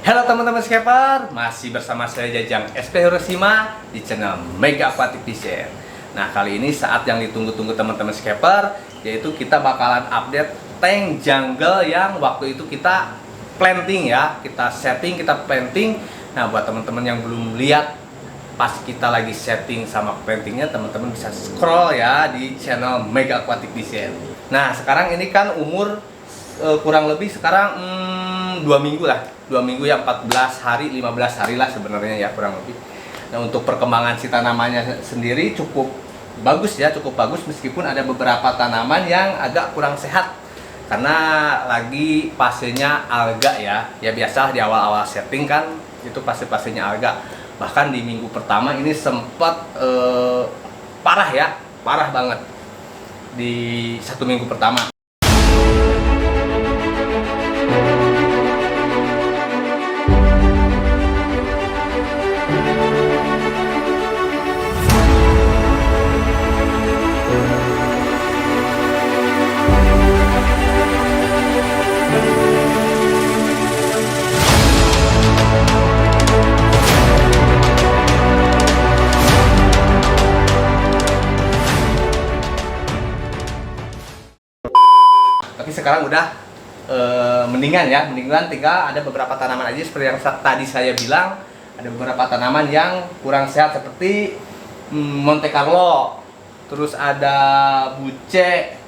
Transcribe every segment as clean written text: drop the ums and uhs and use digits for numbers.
Halo teman-teman scaper, masih bersama saya Jajang SP Hiroshima di channel Mega Aquatic Vision. Nah, kali ini saat yang ditunggu-tunggu teman-teman scaper, yaitu kita bakalan update tank jungle yang waktu itu kita planting ya, kita setting, kita planting. Nah, buat teman-teman yang belum lihat pas kita lagi setting sama plantingnya, teman-teman bisa scroll ya di channel Mega Aquatic Vision. Nah, sekarang ini kan umur kurang lebih sekarang 2 minggu lah, 2 minggu ya, 14 hari, 15 hari lah sebenarnya ya kurang lebih. Nah, untuk perkembangan si tanamannya sendiri cukup bagus ya, cukup bagus meskipun ada beberapa tanaman yang agak kurang sehat karena lagi fasenya alga ya. Ya biasa di awal-awal setting kan itu fase-fasenya alga. Bahkan di minggu pertama ini sempat parah ya, parah banget di 1 minggu pertama. Tapi sekarang udah mendingan ya, mendingan, tinggal ada beberapa tanaman aja seperti yang tadi saya bilang, ada beberapa tanaman yang kurang sehat seperti Monte Carlo, terus ada buce,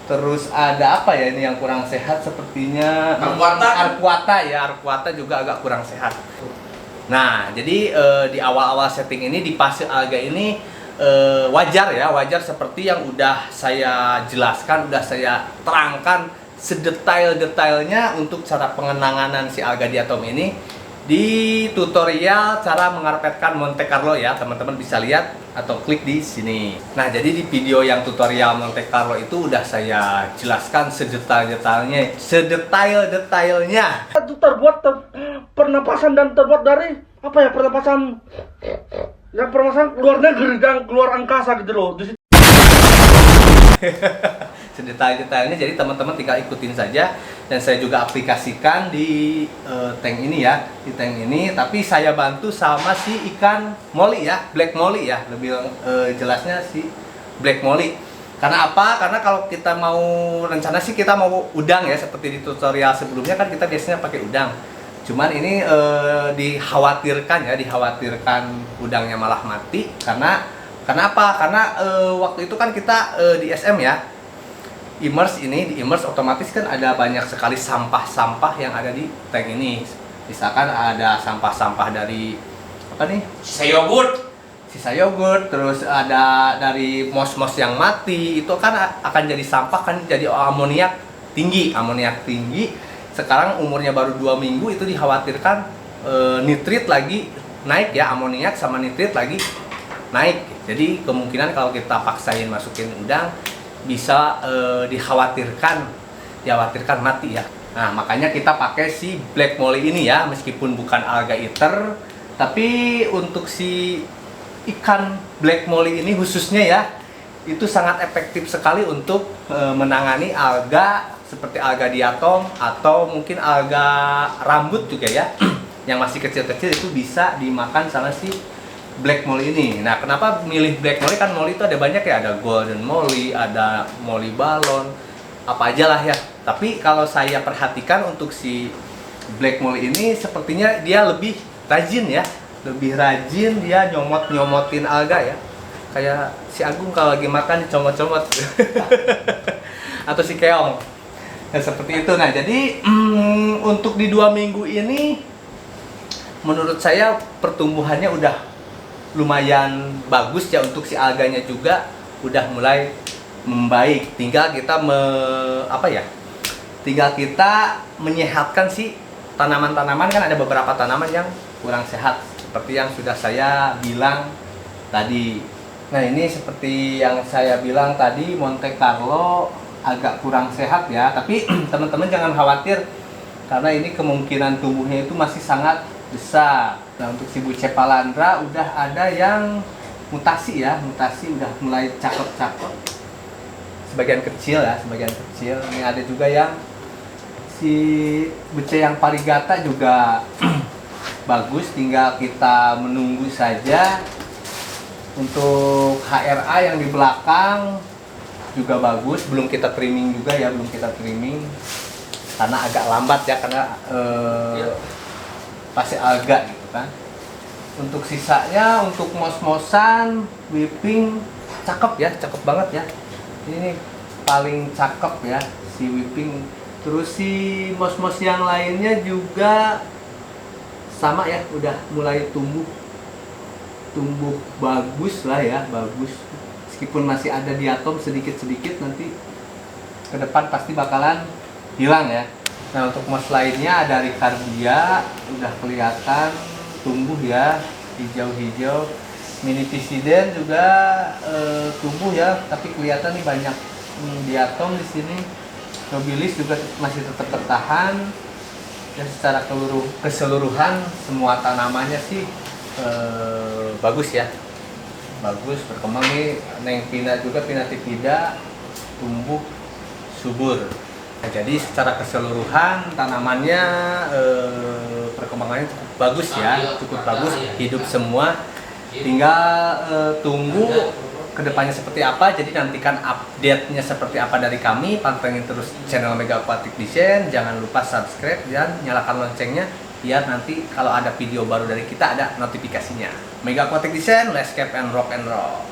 terus ada apa ya ini yang kurang sehat sepertinya Arcuata ya, Arcuata juga agak kurang sehat. Nah, jadi di awal-awal setting ini di fase alga ini wajar ya, wajar seperti yang udah saya jelaskan, udah saya terangkan sedetail-detailnya untuk cara pengenanganan si alga diatom ini di tutorial cara mengarpetkan Monte Carlo ya, teman-teman bisa lihat atau klik di sini. Nah, jadi di video yang tutorial Monte Carlo itu udah saya jelaskan sedetail-detailnya, Itu pernapasan dan terbuat dari apa ya, pernapasan yang permasalahan luar negeri dan keluar angkasa gitu loh. Sedetail-detailnya, jadi teman-teman tinggal ikutin saja, dan saya juga aplikasikan di tank ini ya, di tank ini, tapi saya bantu sama si ikan molly ya, black molly ya, lebih jelasnya si black molly. Karena apa? Karena kalau kita mau rencana sih kita mau udang ya, seperti di tutorial sebelumnya kan kita biasanya pakai udang. Cuman ini dikhawatirkan ya, dikhawatirkan udangnya malah mati karena apa? Karena waktu itu kan kita di SM ya, immerse ini, di immerse otomatis kan ada banyak sekali sampah-sampah yang ada di tank ini. Misalkan ada sampah-sampah dari apa nih? Sisa yogurt, terus ada dari mos-mos yang mati, itu kan akan jadi sampah, kan jadi amoniak tinggi, Sekarang umurnya baru 2 minggu, itu dikhawatirkan nitrit lagi naik ya, amoniak sama nitrit lagi naik. Jadi kemungkinan kalau kita paksain masukin udang bisa dikhawatirkan mati ya. Nah, makanya kita pakai si black molly ini ya, meskipun bukan alga eater, tapi untuk si ikan black molly ini khususnya ya, itu sangat efektif sekali untuk menangani alga seperti alga diatom atau mungkin alga rambut juga ya yang masih kecil-kecil, itu bisa dimakan sama si black molly ini. Nah, kenapa milih black molly? Kan molly itu ada banyak ya, ada golden molly, ada molly balon, apa aja lah ya. Tapi kalau saya perhatikan untuk si black molly ini sepertinya dia lebih rajin ya, dia nyomot-nyomotin alga ya. Kayak si Agung kalau lagi makan dicomot-comot atau si Keong. Nah, seperti itu. Nah, jadi untuk di 2 minggu ini menurut saya pertumbuhannya udah lumayan bagus ya, untuk si alganya juga udah mulai membaik. Tinggal kita tinggal kita menyehatkan si tanaman-tanaman, kan ada beberapa tanaman yang kurang sehat seperti yang sudah saya bilang tadi. Nah, ini seperti yang saya bilang tadi, Monte Carlo agak kurang sehat ya, tapi teman-teman jangan khawatir karena ini kemungkinan tumbuhnya itu masih sangat besar. Nah, untuk si Bucepalandra udah ada yang mutasi ya, udah mulai cakep-cakep, sebagian kecil ya, Ini ada juga yang si buce yang parigata juga bagus, tinggal kita menunggu saja. Untuk HRA yang di belakang juga bagus, belum kita trimming juga ya, belum kita trimming karena agak lambat ya, karena pasti agak gitu kan. Untuk sisanya, untuk mos-mosan, whipping cakep ya, cakep banget ya. Ini paling cakep ya si whipping. Terus si mos-mos yang lainnya juga sama ya, udah mulai tumbuh bagus lah ya, bagus. Meskipun masih ada diatom sedikit-sedikit, nanti ke depan pasti bakalan hilang ya. Nah, untuk mos lainnya ada Ricardia, udah kelihatan tumbuh ya, hijau-hijau. Mini Pisiden juga tumbuh ya, tapi kelihatan nih banyak diatom di sini. Nobilis juga masih tetap bertahan. Dan secara keseluruhan semua tanamannya sih bagus ya, bagus berkembang nih. Neng Pina juga, Pinatipida tumbuh subur. Nah, jadi secara keseluruhan tanamannya perkembangannya cukup bagus ya, cukup bagus, hidup semua. Tinggal tunggu kedepannya seperti apa. Jadi nantikan update-nya seperti apa dari kami. Pantengin terus channel Mega Aquatic Design. Jangan lupa subscribe dan nyalakan loncengnya, biar nanti kalau ada video baru dari kita ada notifikasinya. Mega Aquatic Design, let's keep and rock and roll.